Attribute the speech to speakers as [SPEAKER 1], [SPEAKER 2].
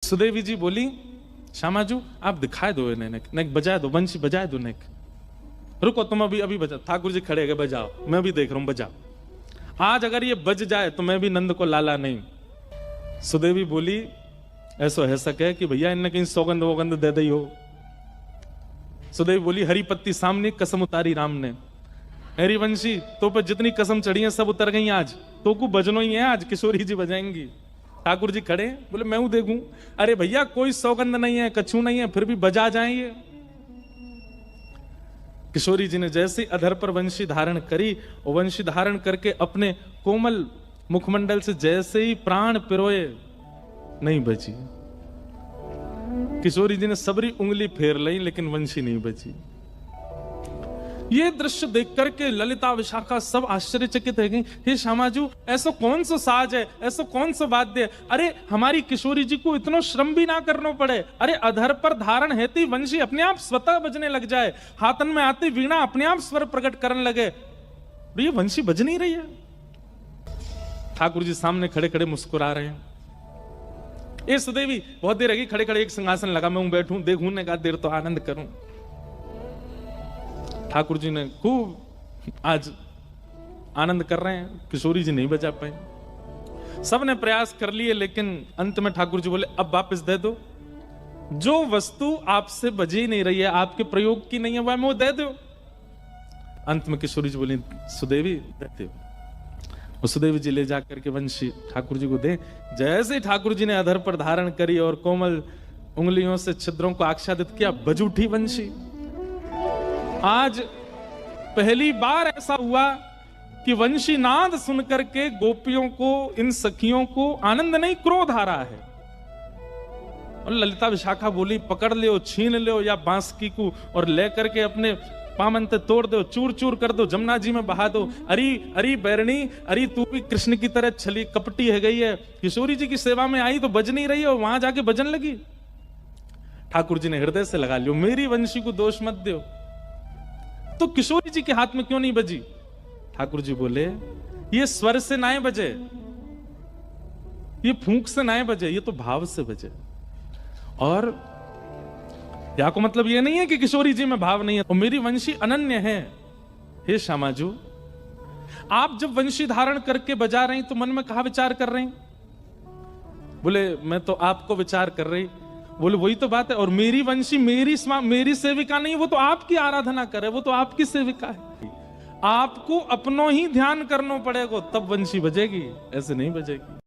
[SPEAKER 1] सुदेवी जी बोली, श्यामाजू आप दिखाए दो इन्हें, नेक बजाए दो, वंशी बजाए दो नेक। रुको तुम अभी बजा। ठाकुर जी खड़े गए, बजाओ, मैं भी देख रहा हूं, बजाओ। आज अगर ये बज जाए तो मैं भी नंद को लाला नहीं। सुदेवी बोली, ऐसा है सके कि भैया इनने कहीं सौगंध वोगंध दे दी हो। सुदेवी बोली, हरी पत्ती सामने कसम उतारी राम ने। हरी वंशी तो पे जितनी कसम चढ़ी है सब उतर गई आज, तो को बजनो ही है आज, किशोरी जी बजाएंगी। ठाकुर जी खड़े, बोले मैं हूं देखूं। अरे भैया कोई सौगंध नहीं है, कछू नहीं है, फिर भी बजा जाएंगे। किशोरी जी ने जैसे अधर पर वंशी धारण करी, और वंशी धारण करके अपने कोमल मुखमंडल से जैसे ही प्राण पिरोए, नहीं बची। किशोरी जी ने सबरी उंगली फेर ली, लेकिन वंशी नहीं बची। ये दृश्य देख करके ललिता विशाखा सब आश्चर्यचकित है गई। हे श्यामाजू, ऐसा कौन सा साज है, ऐसा कौन सा वाद्य है? अरे हमारी किशोरी जी को इतना श्रम भी ना करना पड़े। अरे अधर पर धारण हेती वंशी अपने आप स्वतः बजने लग जाए, हाथन में आती वीणा अपने आप स्वर प्रकट करने लगे। ये वंशी बज नहीं रही है। ठाकुर जी सामने खड़े खड़े मुस्कुरा रहे हैं। ये सुदेवी बहुत देर रही खड़े खड़े, एक सिंहासन लगा, मैं बैठूं देखूं, ने कहा देर तो आनंद करूं। ठाकुर जी ने खूब आज आनंद कर रहे हैं, किशोरी जी नहीं बजा पाए। सबने प्रयास कर लिए, लेकिन अंत में ठाकुर जी बोले, अब वापस दे दो। जो वस्तु आपसे बजी नहीं रही है, आपके प्रयोग की नहीं है, वह दे दो। अंत में किशोरी जी बोली, सुदेवी देते हो। और सुदेवी जी ले जाकर के वंशी ठाकुर जी को दे। जैसे ही ठाकुर जी ने अधर पर धारण करी और कोमल उंगलियों से छिद्रों को आच्छादित किया, बज उठी वंशी। आज पहली बार ऐसा हुआ कि वंशी नाद सुनकर के गोपियों को, इन सखियों को आनंद नहीं क्रोध आ रहा है। और ललिता विशाखा बोली, पकड़ लो, छीन लो या बांसुरी को और लेकर के अपने पामन ते तोड़ दो, चूर चूर कर दो, जमुना जी में बहा दो। अरे अरे बैरणी, अरे तू भी कृष्ण की तरह छली कपटी है गई है। किशोरी जी की सेवा में आई तो बज नहीं रही है, और वहां जाके बजन लगी। ठाकुर जी ने हृदय से लगा लियो, मेरी वंशी को दोष मत दो। तो किशोरी जी के हाथ में क्यों नहीं बजी? ठाकुर जी बोले, ये स्वर से ना बजे, ये फूंक से ना बजे, ये तो भाव से बजे। और या को मतलब ये नहीं है कि किशोरी जी में भाव नहीं है, और मेरी वंशी अनन्य है। हे श्यामाजू, आप जब वंशी धारण करके बजा रहे हैं तो मन में कहा विचार कर रहे हैं? बोले मैं तो आपको विचार कर रही। बोले वही तो बात है। और मेरी वंशी मेरी सेविका नहीं, वो तो आपकी आराधना करे, वो तो आपकी सेविका है। आपको अपनो ही ध्यान करना पड़ेगा, तब वंशी बजेगी, ऐसे नहीं बजेगी।